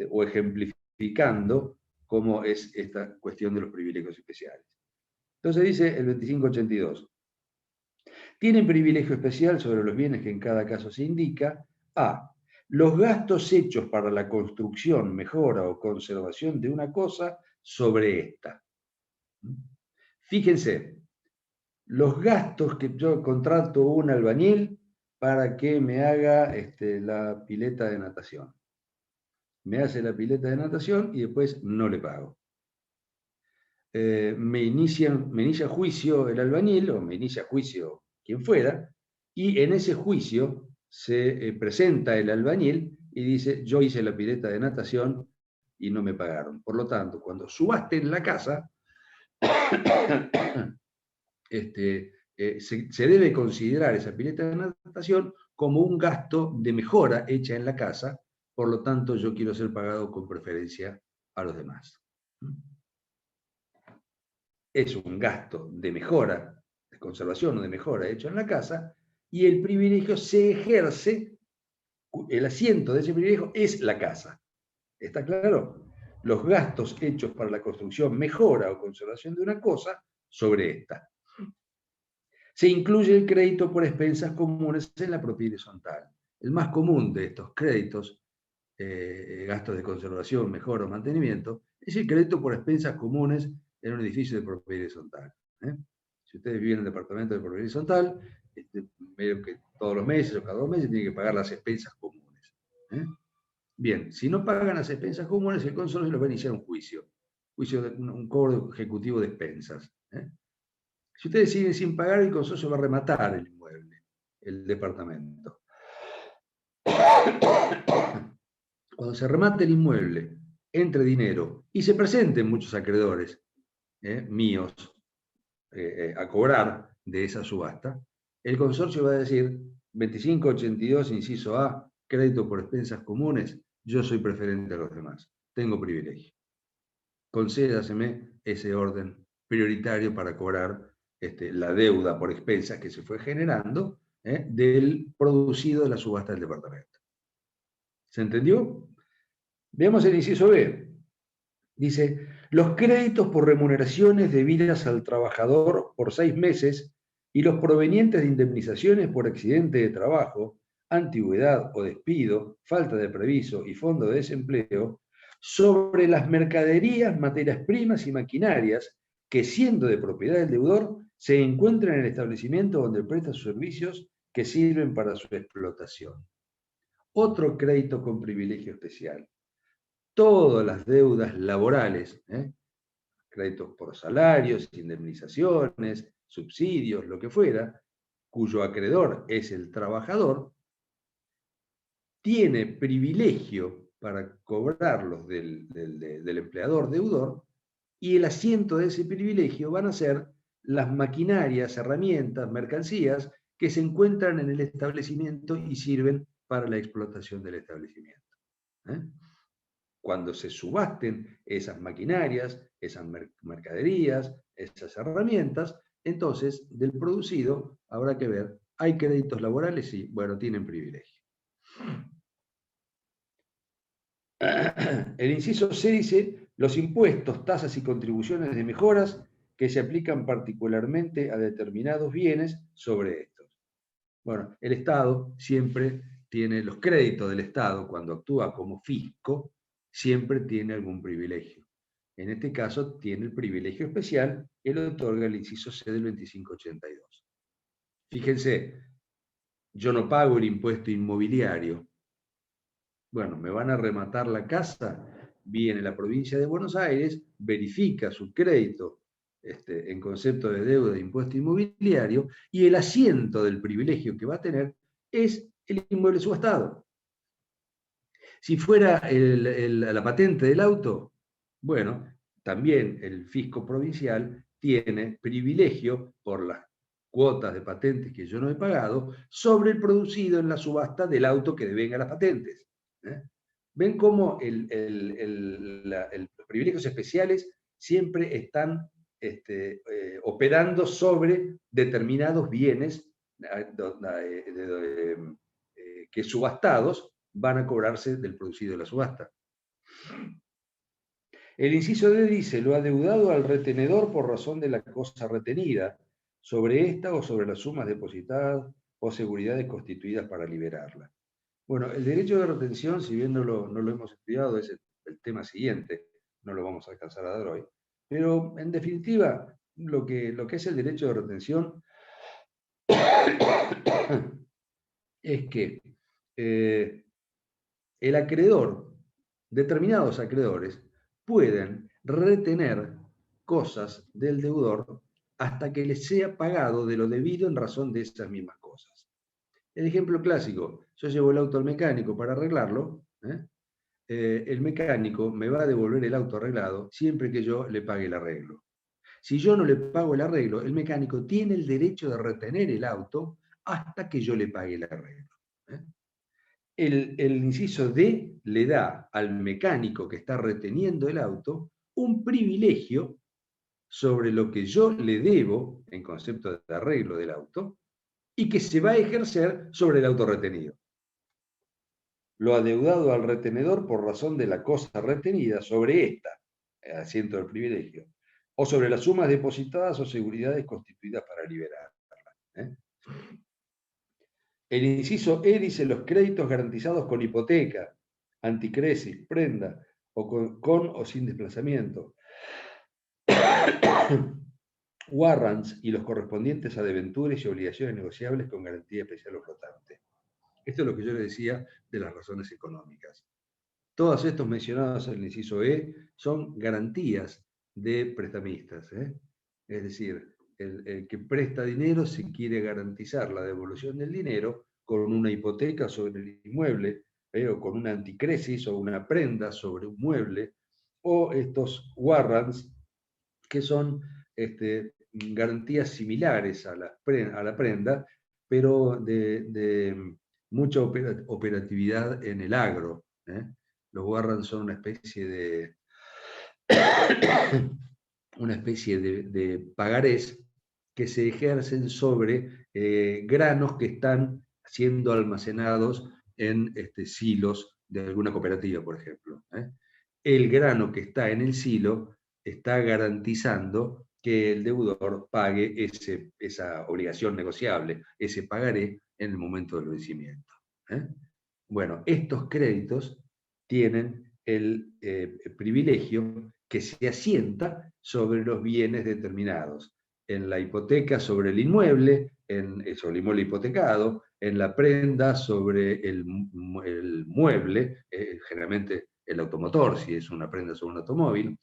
o ejemplificando cómo es esta cuestión de los privilegios especiales. Entonces dice el 2582. Tienen privilegio especial sobre los bienes que en cada caso se indica: a. Los gastos hechos para la construcción, mejora o conservación de una cosa sobre esta. Fíjense, los gastos que yo contrato un albañil para que me haga la pileta de natación. Me hace la pileta de natación y después no le pago. Me inicia juicio el albañil, o me inicia juicio quien fuera, y en ese juicio se presenta el albañil y dice: yo hice la pileta de natación y no me pagaron. Por lo tanto, cuando subasten la casa, se debe considerar esa pileta de natación como un gasto de mejora hecha en la casa, por lo tanto yo quiero ser pagado con preferencia a los demás. Es un gasto de mejora, de conservación o de mejora hecho en la casa, y el privilegio se ejerce, el asiento de ese privilegio es la casa. ¿Está claro? Los gastos hechos para la construcción, mejora o conservación de una cosa sobre esta. Se incluye el crédito por expensas comunes en la propiedad horizontal. El más común de estos créditos, gastos de conservación, mejora o mantenimiento, es el crédito por expensas comunes en un edificio de propiedad horizontal. Si ustedes viven en un departamento de propiedad horizontal, veo que todos los meses o cada 2 meses tienen que pagar las expensas comunes. Bien, si no pagan las expensas comunes, el consorcio les va a iniciar un juicio de un cobro ejecutivo de expensas. Si ustedes siguen sin pagar, el consorcio va a rematar el inmueble, el departamento. Cuando se remate el inmueble, entre dinero y se presenten muchos acreedores míos a cobrar de esa subasta, el consorcio va a decir: 2582, inciso A, crédito por expensas comunes, yo soy preferente a los demás, tengo privilegio. Concédaseme ese orden prioritario para cobrar la deuda por expensas que se fue generando del producido de la subasta del departamento. ¿Se entendió? Veamos el inciso B. Dice: los créditos por remuneraciones debidas al trabajador por 6 meses y los provenientes de indemnizaciones por accidente de trabajo, antigüedad o despido, falta de previso y fondo de desempleo, sobre las mercaderías, materias primas y maquinarias que, siendo de propiedad del deudor, se encuentran en el establecimiento donde presta sus servicios que sirven para su explotación. Otro crédito con privilegio especial. todas las deudas laborales, créditos por salarios, indemnizaciones, subsidios, lo que fuera, cuyo acreedor es el trabajador, tiene privilegio para cobrarlos del empleador deudor, y el asiento de ese privilegio van a ser las maquinarias, herramientas, mercancías que se encuentran en el establecimiento y sirven para la explotación del establecimiento. Cuando se subasten esas maquinarias, esas mercaderías, esas herramientas, entonces del producido habrá que ver, ¿hay créditos laborales? Sí, bueno, tienen privilegio. El inciso C dice, los impuestos, tasas y contribuciones de mejoras que se aplican particularmente a determinados bienes sobre estos. Bueno, el Estado siempre tiene, los créditos del Estado, cuando actúa como fisco, siempre tiene algún privilegio. En este caso, tiene el privilegio especial que le otorga el inciso C del 2582. Fíjense, yo no pago el impuesto inmobiliario. Bueno, me van a rematar la casa, viene la provincia de Buenos Aires, verifica su crédito en concepto de deuda de impuesto inmobiliario, y el asiento del privilegio que va a tener es el inmueble subastado. Si fuera la patente del auto, bueno, también el fisco provincial tiene privilegio por las cuotas de patentes que yo no he pagado sobre el producido en la subasta del auto que devenga las patentes. ¿Ven cómo los privilegios especiales siempre están operando sobre determinados bienes que subastados van a cobrarse del producido de la subasta? El inciso D dice, lo adeudado al retenedor por razón de la cosa retenida, sobre esta o sobre las sumas depositadas o seguridades constituidas para liberarla. Bueno, el derecho de retención, si bien no lo hemos estudiado, es el tema siguiente, no lo vamos a alcanzar a dar hoy, pero en definitiva, lo que es el derecho de retención es que el acreedor, determinados acreedores, pueden retener cosas del deudor hasta que les sea pagado de lo debido en razón de esas mismas cosas. El ejemplo clásico, yo llevo el auto al mecánico para arreglarlo, el mecánico me va a devolver el auto arreglado siempre que yo le pague el arreglo. Si yo no le pago el arreglo, el mecánico tiene el derecho de retener el auto hasta que yo le pague el arreglo. El inciso D le da al mecánico que está reteniendo el auto un privilegio sobre lo que yo le debo en concepto de arreglo del auto y que se va a ejercer sobre el auto retenido. Lo adeudado al retenedor por razón de la cosa retenida sobre esta, asiento del privilegio, o sobre las sumas depositadas o seguridades constituidas para liberarla. El inciso E dice los créditos garantizados con hipoteca, anticresis, prenda, o con o sin desplazamiento, warrants y los correspondientes a debentures y obligaciones negociables con garantía especial o flotante. Esto es lo que yo le decía de las razones económicas. Todos estos mencionados en el inciso E son garantías de prestamistas. Es decir, el que presta dinero se quiere garantizar la devolución del dinero con una hipoteca sobre el inmueble, o con una anticresis o una prenda sobre un mueble, o estos warrants que son garantías similares a la prenda, pero de mucha operatividad en el agro. Los warrants son una especie de pagarés que se ejercen sobre granos que están siendo almacenados en silos de alguna cooperativa, por ejemplo. El grano que está en el silo está garantizando que el deudor pague esa obligación negociable, ese pagaré en el momento del vencimiento. Bueno, estos créditos tienen el privilegio que se asienta sobre los bienes determinados, en la hipoteca sobre el inmueble, sobre el inmueble hipotecado, en la prenda sobre el mueble, generalmente el automotor, si es una prenda sobre un automóvil,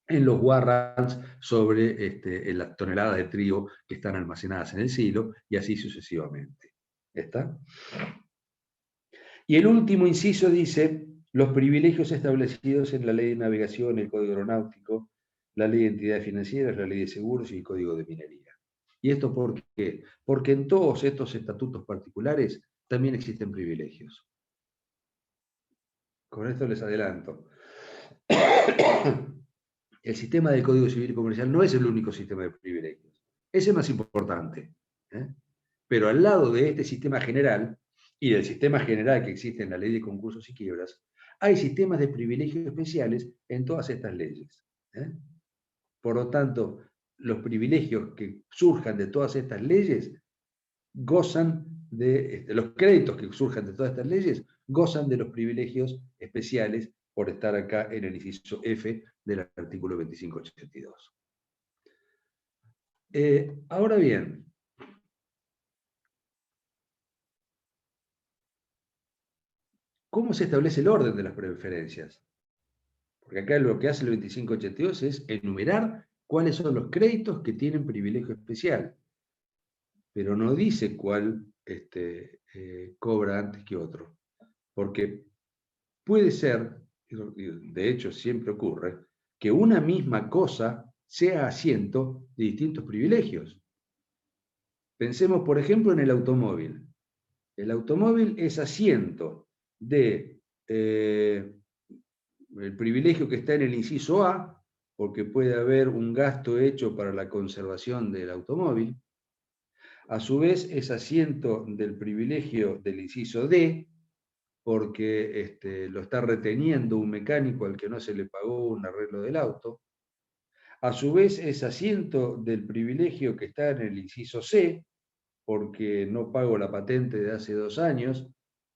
en los warrants sobre las toneladas de trigo que están almacenadas en el silo, y así sucesivamente. ¿Está? Y el último inciso dice, los privilegios establecidos en la Ley de Navegación, el Código Aeronáutico, la Ley de Entidades Financieras, la Ley de Seguros y el Código de Minería. ¿Y esto por qué? Porque en todos estos estatutos particulares también existen privilegios. Con esto les adelanto. El sistema del Código Civil y Comercial no es el único sistema de privilegios. Es el más importante. Pero al lado de este sistema general y del sistema general que existe en la Ley de Concursos y Quiebras, hay sistemas de privilegios especiales en todas estas leyes. Por lo tanto, los privilegios que surjan de todas estas leyes gozan de, los créditos que surjan de todas estas leyes gozan de los privilegios especiales por estar acá en el inciso F del artículo 2582. Ahora bien, ¿cómo se establece el orden de las preferencias? Porque acá lo que hace el 2582 es enumerar cuáles son los créditos que tienen privilegio especial, pero no dice cuál cobra antes que otro. Porque puede ser, de hecho siempre ocurre, que una misma cosa sea asiento de distintos privilegios. Pensemos, por ejemplo, en el automóvil. El automóvil es asiento de el privilegio que está en el inciso A, porque puede haber un gasto hecho para la conservación del automóvil. A su vez es asiento del privilegio del inciso D, porque lo está reteniendo un mecánico al que no se le pagó un arreglo del auto. A su vez es asiento del privilegio que está en el inciso C, porque no pago la patente de hace 2 años,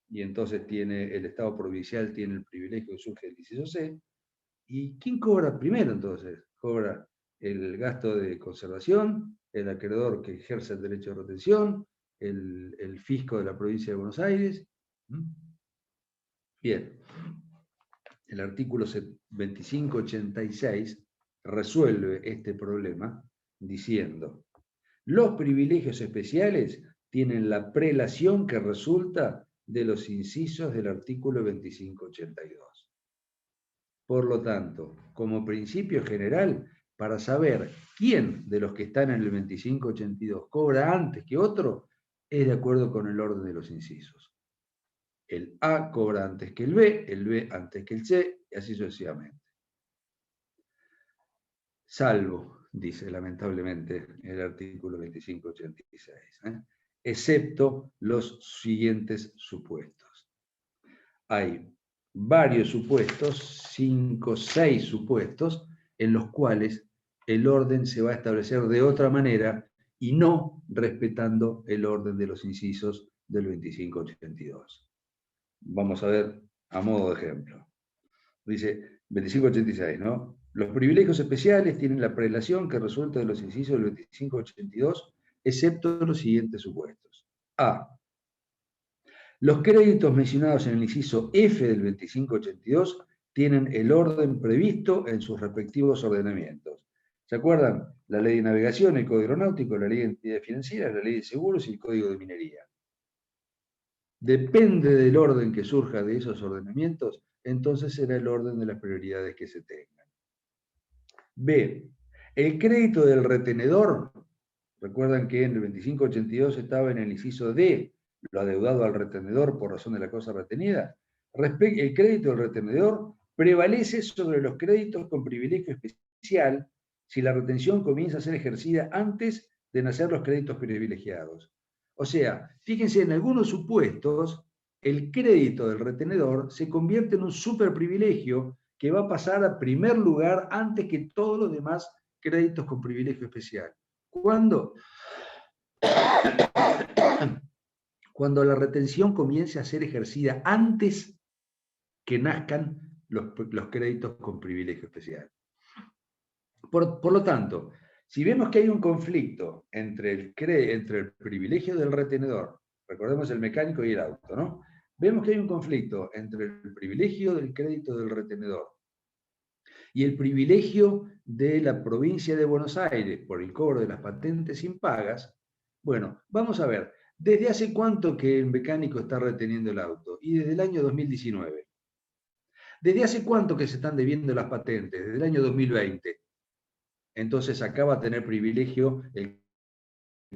y entonces el Estado provincial tiene el privilegio que surge del inciso C. ¿Y quién cobra primero entonces? Cobra el gasto de conservación, el acreedor que ejerce el derecho de retención, el fisco de la provincia de Buenos Aires. Bien, el artículo 2586 resuelve este problema diciendo: los privilegios especiales tienen la prelación que resulta de los incisos del artículo 2582. Por lo tanto, como principio general, para saber quién de los que están en el 2582 cobra antes que otro, es de acuerdo con el orden de los incisos. El A cobra antes que el B antes que el C, y así sucesivamente. Salvo, dice lamentablemente el artículo 2586, excepto los siguientes supuestos. Hay varios supuestos, 5 o 6 supuestos, en los cuales el orden se va a establecer de otra manera y no respetando el orden de los incisos del 2582. Vamos a ver a modo de ejemplo. Dice 2586, ¿no? Los privilegios especiales tienen la prelación que resulta de los incisos del 2582, excepto los siguientes supuestos. A. Los créditos mencionados en el inciso F del 2582 tienen el orden previsto en sus respectivos ordenamientos. ¿Se acuerdan? La Ley de Navegación, el Código Aeronáutico, la Ley de Entidades Financieras, la Ley de Seguros y el Código de Minería. Depende del orden que surja de esos ordenamientos, entonces será el orden de las prioridades que se tengan. B. El crédito del retenedor, recuerdan que en el 2582 estaba en el inciso D, lo adeudado al retenedor por razón de la cosa retenida. El crédito del retenedor prevalece sobre los créditos con privilegio especial si la retención comienza a ser ejercida antes de nacer los créditos privilegiados. O sea, fíjense, en algunos supuestos, el crédito del retenedor se convierte en un superprivilegio que va a pasar a primer lugar antes que todos los demás créditos con privilegio especial. ¿Cuándo? Cuando la retención comience a ser ejercida antes que nazcan los créditos con privilegio especial. Por lo tanto, si vemos que hay un conflicto entre el privilegio del retenedor, recordemos el mecánico y el auto, ¿no? vemos que hay un conflicto entre el privilegio del crédito del retenedor y el privilegio de la provincia de Buenos Aires por el cobro de las patentes impagas. Bueno, vamos a ver, ¿desde hace cuánto que el mecánico está reteniendo el auto? Y desde el año 2019. ¿Desde hace cuánto que se están debiendo las patentes? Desde el año 2020. Entonces acá va a tener privilegio el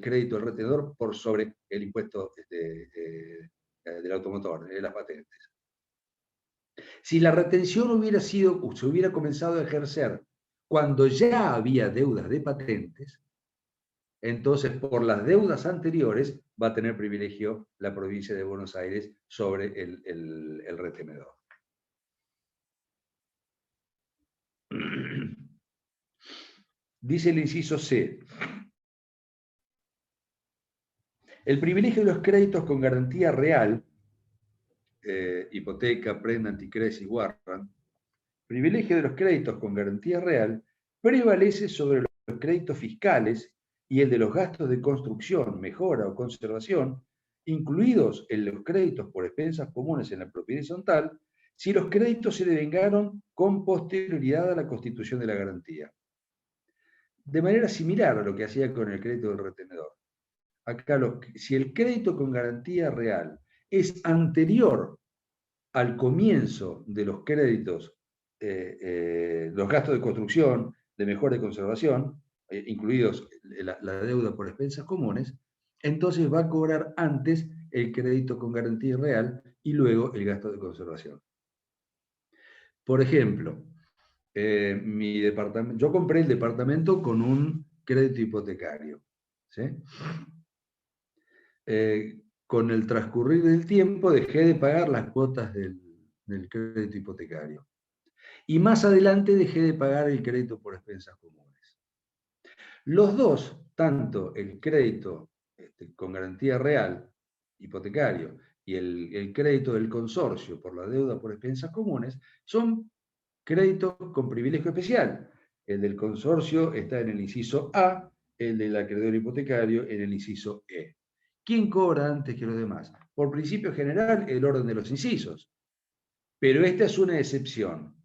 crédito del retenedor por sobre el impuesto del automotor, de las patentes. Si la retención hubiera sido, se hubiera comenzado a ejercer cuando ya había deudas de patentes, entonces por las deudas anteriores va a tener privilegio la provincia de Buenos Aires sobre el retenedor. Dice el inciso C. El privilegio de los créditos con garantía real, hipoteca, prenda, anticres y warrant, privilegio de los créditos con garantía real prevalece sobre los créditos fiscales y el de los gastos de construcción, mejora o conservación, incluidos en los créditos por expensas comunes en la propiedad horizontal, si los créditos se devengaron con posterioridad a la constitución de la garantía. De manera similar a lo que hacía con el crédito del retenedor. Acá, si el crédito con garantía real es anterior al comienzo de los créditos, los gastos de construcción, de mejora y conservación, incluidos la deuda por expensas comunes, entonces va a cobrar antes el crédito con garantía real y luego el gasto de conservación. Por ejemplo, yo compré el departamento con un crédito hipotecario, ¿sí? Con el transcurrir del tiempo dejé de pagar las cuotas del crédito hipotecario. Y más adelante dejé de pagar el crédito por expensas comunes. Los dos, tanto el crédito con garantía real, hipotecario, y el crédito del consorcio por la deuda por expensas comunes, son créditos con privilegio especial. El del consorcio está en el inciso A, el del acreedor hipotecario en el inciso E. ¿Quién cobra antes que los demás? Por principio general, el orden de los incisos. Pero esta es una excepción.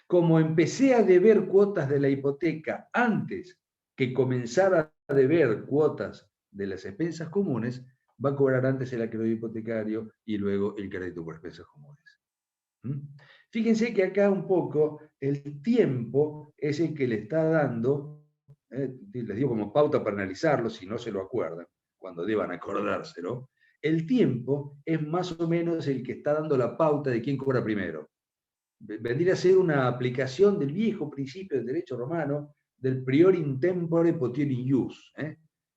Como empecé a deber cuotas de la hipoteca antes que comenzara a deber cuotas de las expensas comunes, va a cobrar antes el acreedor hipotecario y luego el crédito por expensas comunes. Fíjense que acá un poco el tiempo es el que le está dando, les digo como pauta para analizarlo, si no se lo acuerdan, cuando deban acordárselo, el tiempo es más o menos el que está dando la pauta de quién cobra primero. Vendría a ser una aplicación del viejo principio del derecho romano del prior in tempore potior in ius.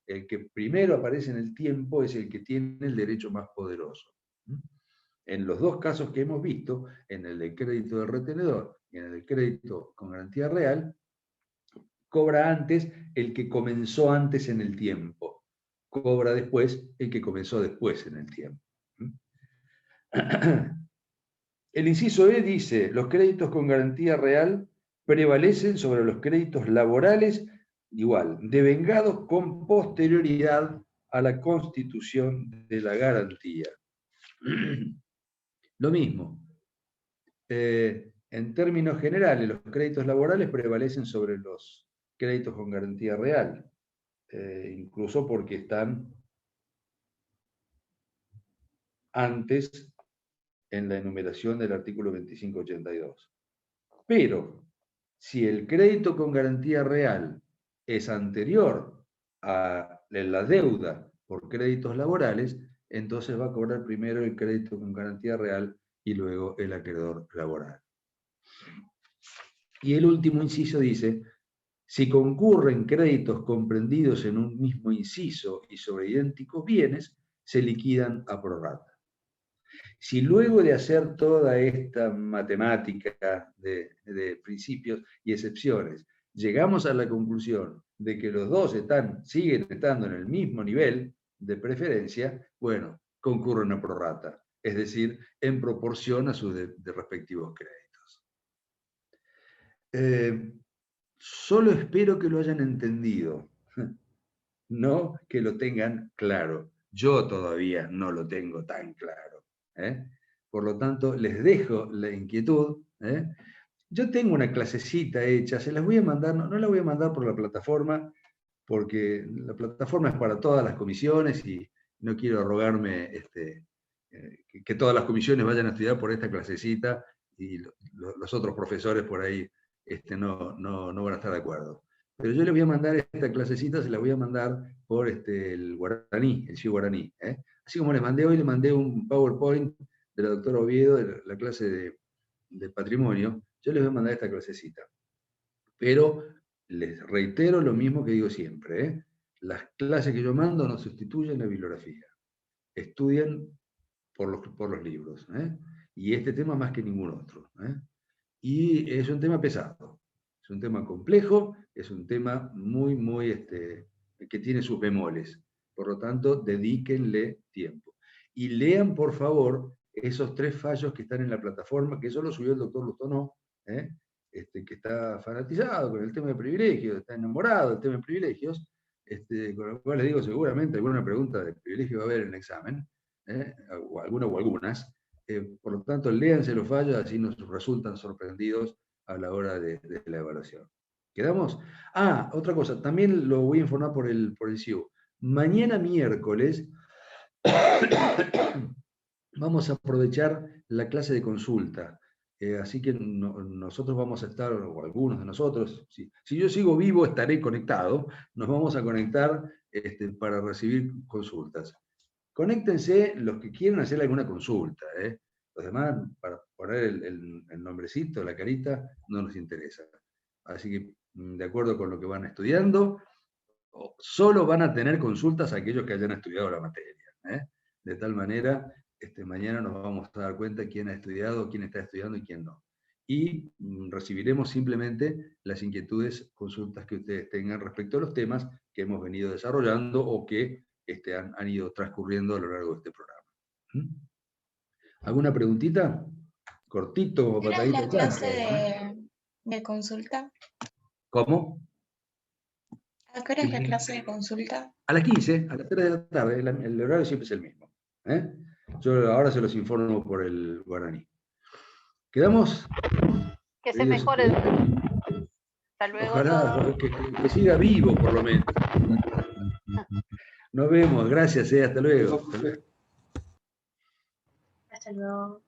El que primero aparece en el tiempo es el que tiene el derecho más poderoso. En los dos casos que hemos visto, en el de crédito del retenedor y en el de crédito con garantía real, cobra antes el que comenzó antes en el tiempo. Cobra después el que comenzó después en el tiempo. El inciso E dice, los créditos con garantía real prevalecen sobre los créditos laborales, igual, devengados con posterioridad a la constitución de la garantía. Lo mismo. En términos generales, los créditos laborales prevalecen sobre los créditos con garantía real, incluso porque están antes en la enumeración del artículo 2582. Pero, si el crédito con garantía real es anterior a la deuda por créditos laborales, entonces va a cobrar primero el crédito con garantía real y luego el acreedor laboral. Y el último inciso dice, si concurren créditos comprendidos en un mismo inciso y sobre idénticos bienes, se liquidan a prorrata. Si luego de hacer toda esta matemática de principios y excepciones, llegamos a la conclusión de que los dos siguen estando en el mismo nivel de preferencia, bueno, concurren a prorrata, es decir, en proporción a sus respectivos créditos. Solo espero que lo hayan entendido, no que lo tengan claro. Yo todavía no lo tengo tan claro. Por lo tanto, les dejo la inquietud. Yo tengo una clasecita hecha, se las voy a mandar, no la voy a mandar por la plataforma, porque la plataforma es para todas las comisiones y no quiero arrogarme que todas las comisiones vayan a estudiar por esta clasecita y los otros profesores por ahí no van a estar de acuerdo. Pero yo les voy a mandar esta clasecita, se la voy a mandar por el guaraní, el Chivo guaraní. Así como les mandé hoy, le mandé un PowerPoint de la doctora Oviedo, de la clase de patrimonio, yo les voy a mandar esta clasecita. Pero les reitero lo mismo que digo siempre, las clases que yo mando no sustituyen la bibliografía. Estudien por los libros. Y este tema más que ningún otro. Y es un tema pesado, es un tema complejo, es un tema muy, que tiene sus bemoles. Por lo tanto, dedíquenle tiempo. Y lean, por favor, esos 3 fallos que están en la plataforma, que eso lo subió el doctor Lustonó, que está fanatizado con el tema de privilegios, está enamorado del tema de privilegios, con lo cual les digo, seguramente alguna pregunta de privilegio va a haber en el examen, o alguna o algunas. Por lo tanto, léanse los fallos, así nos resultan sorprendidos a la hora de la evaluación. ¿Quedamos? Otra cosa, también lo voy a informar por el CIU. Mañana miércoles vamos a aprovechar la clase de consulta. Así que nosotros vamos a estar, o algunos de nosotros, si yo sigo vivo estaré conectado, nos vamos a conectar para recibir consultas. Conéctense los que quieran hacer alguna consulta. Los demás, para poner el nombrecito, la carita, no nos interesa. Así que, de acuerdo con lo que van estudiando, solo van a tener consultas aquellos que hayan estudiado la materia. De tal manera, mañana nos vamos a dar cuenta quién ha estudiado, quién está estudiando y quién no. Y recibiremos simplemente las inquietudes, consultas que ustedes tengan respecto a los temas que hemos venido desarrollando o que han ido transcurriendo a lo largo de este programa. ¿Alguna preguntita? Cortito, ¿Era patadita. la clase de consulta? ¿Cómo? ¿A qué hora es la clase de consulta? A las 15, a las 3 de la tarde, el horario siempre es el mismo. Yo ahora se los informo por el guaraní. ¿Quedamos? Que se mejore. Hasta luego. Ojalá que siga vivo, por lo menos. Nos vemos, gracias, hasta luego. Hasta luego.